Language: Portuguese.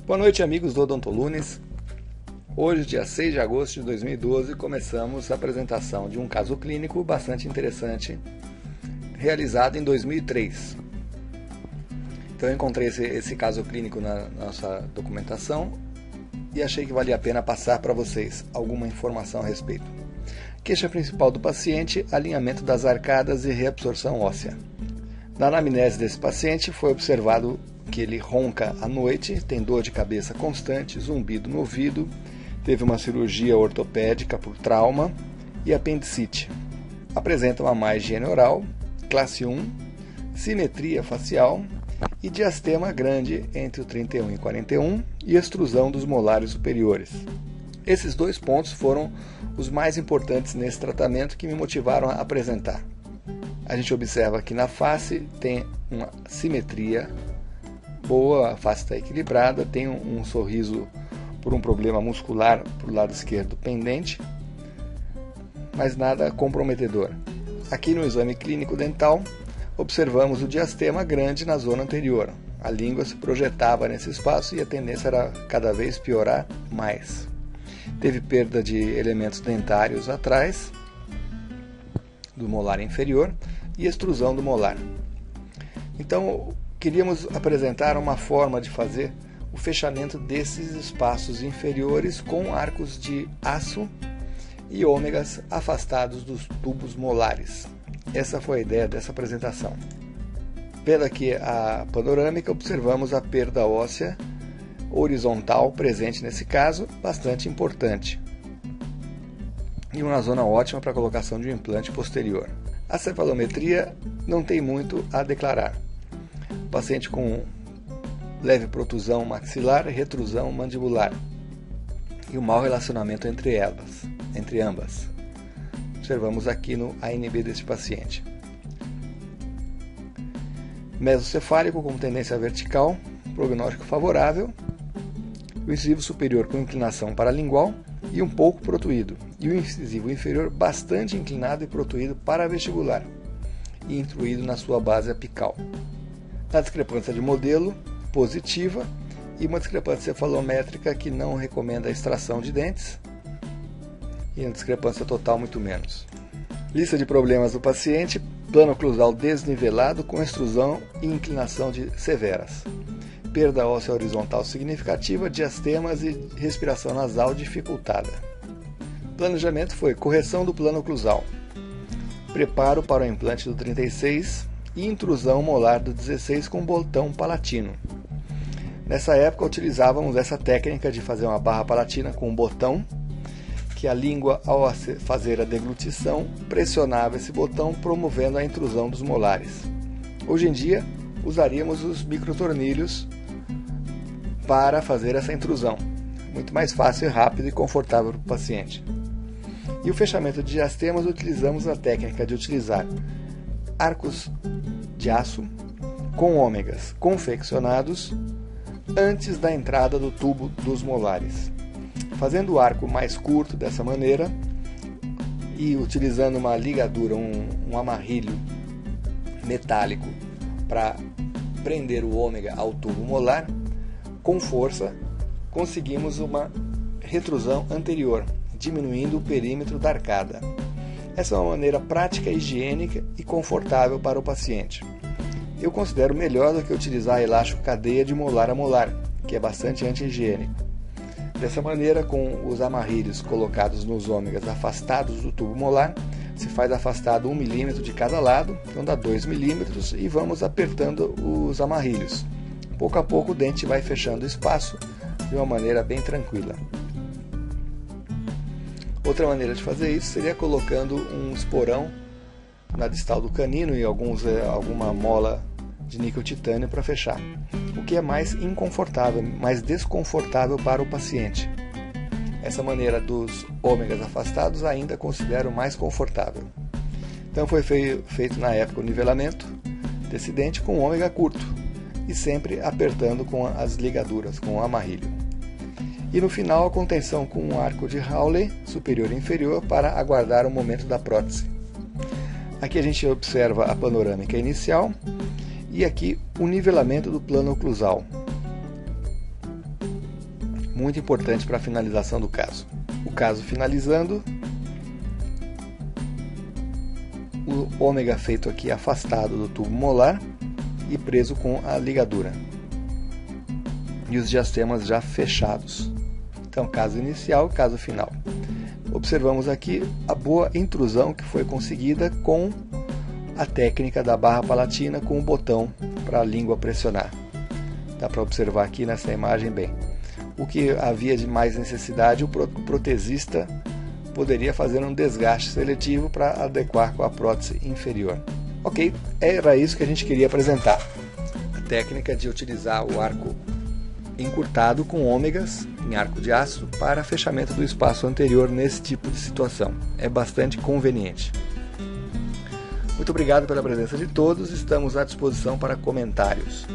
Boa noite, amigos do Odontolunes. Hoje, dia 6 de agosto de 2012, começamos a apresentação de um caso clínico bastante interessante, realizado em 2003. Então eu encontrei esse caso clínico na nossa documentação e achei que valia a pena passar para vocês alguma informação a respeito. Queixa principal do paciente: alinhamento das arcadas e reabsorção óssea. Na anamnese desse paciente foi observado que ele ronca à noite, tem dor de cabeça constante, zumbido no ouvido, teve uma cirurgia ortopédica por trauma e apendicite. Apresenta uma má higiene oral, classe 1, simetria facial e diastema grande entre o 31 e 41 e extrusão dos molares superiores. Esses dois pontos foram os mais importantes nesse tratamento que me motivaram a apresentar. A gente observa que na face tem uma simetria boa, a face está equilibrada, tem um sorriso por um problema muscular para o lado esquerdo pendente, mas nada comprometedor. Aqui no exame clínico dental, observamos o diastema grande na zona anterior. A língua se projetava nesse espaço e a tendência era cada vez piorar mais. Teve perda de elementos dentários atrás do molar inferior e extrusão do molar. Então, queríamos apresentar uma forma de fazer o fechamento desses espaços inferiores com arcos de aço e ômegas afastados dos tubos molares. Essa foi a ideia dessa apresentação. Pela aqui a panorâmica, observamos a perda óssea horizontal presente nesse caso, bastante importante, e uma zona ótima para a colocação de um implante posterior. A cefalometria não tem muito a declarar. Paciente com leve protusão maxilar e retrusão mandibular e um mau relacionamento entre ambas. Observamos aqui no ANB deste paciente. Mesocefálico com tendência vertical, prognóstico favorável, o incisivo superior com inclinação paralingual e um pouco protuído, e o incisivo inferior bastante inclinado e protuído para-vestibular e intruído na sua base apical. Na discrepância de modelo, positiva, e uma discrepância cefalométrica que não recomenda a extração de dentes, e uma discrepância total muito menos. Lista de problemas do paciente: plano oclusal desnivelado com extrusão e inclinação severas, perda óssea horizontal significativa, diastemas e respiração nasal dificultada. Planejamento foi correção do plano oclusal, preparo para o implante do 36 e intrusão molar do 16 com botão palatino. Nessa época utilizávamos essa técnica de fazer uma barra palatina com um botão, que a língua, ao fazer a deglutição, pressionava esse botão, promovendo a intrusão dos molares. Hoje em dia, usaríamos os microtornilhos para fazer essa intrusão. Muito mais fácil, rápido e confortável para o paciente. E o fechamento de diastemas, utilizamos a técnica de utilizar arcos de aço com ômegas confeccionados antes da entrada do tubo dos molares. Fazendo o arco mais curto dessa maneira e utilizando uma ligadura, um amarrilho metálico para prender o ômega ao tubo molar, com força conseguimos uma retrusão anterior, diminuindo o perímetro da arcada. Essa é uma maneira prática, higiênica e confortável para o paciente. Eu considero melhor do que utilizar elástico cadeia de molar a molar, que é bastante anti-higiênico. Dessa maneira, com os amarrilhos colocados nos ômegas afastados do tubo molar, se faz afastado 1 milímetro de cada lado, então dá 2 milímetros, e vamos apertando os amarrilhos. Pouco a pouco o dente vai fechando o espaço de uma maneira bem tranquila. Outra maneira de fazer isso seria colocando um esporão na distal do canino e alguma mola de níquel titânio para fechar, o que é mais inconfortável, mais desconfortável para o paciente. Essa maneira dos ômegas afastados ainda considero mais confortável. Então foi feito na época o nivelamento desse dente com ômega curto e sempre apertando com as ligaduras, com o amarrilho. E no final a contenção com um arco de Hawley superior e inferior para aguardar o momento da prótese. Aqui a gente observa a panorâmica inicial e aqui o nivelamento do plano oclusal. muito importante para a finalização do caso. O caso finalizando, o ômega feito aqui afastado do tubo molar e preso com a ligadura. E os diastemas já fechados. Então, caso inicial e caso final. Observamos aqui a boa intrusão que foi conseguida com a técnica da barra palatina com o botão para a língua pressionar. Dá para observar aqui nessa imagem bem. O que havia de mais necessidade, o protesista poderia fazer um desgaste seletivo para adequar com a prótese inferior. Ok, era isso que a gente queria apresentar. A técnica de utilizar o arco encurtado com ômegas em arco de aço para fechamento do espaço anterior nesse tipo de situação. É bastante conveniente. Muito obrigado pela presença de todos, estamos à disposição para comentários.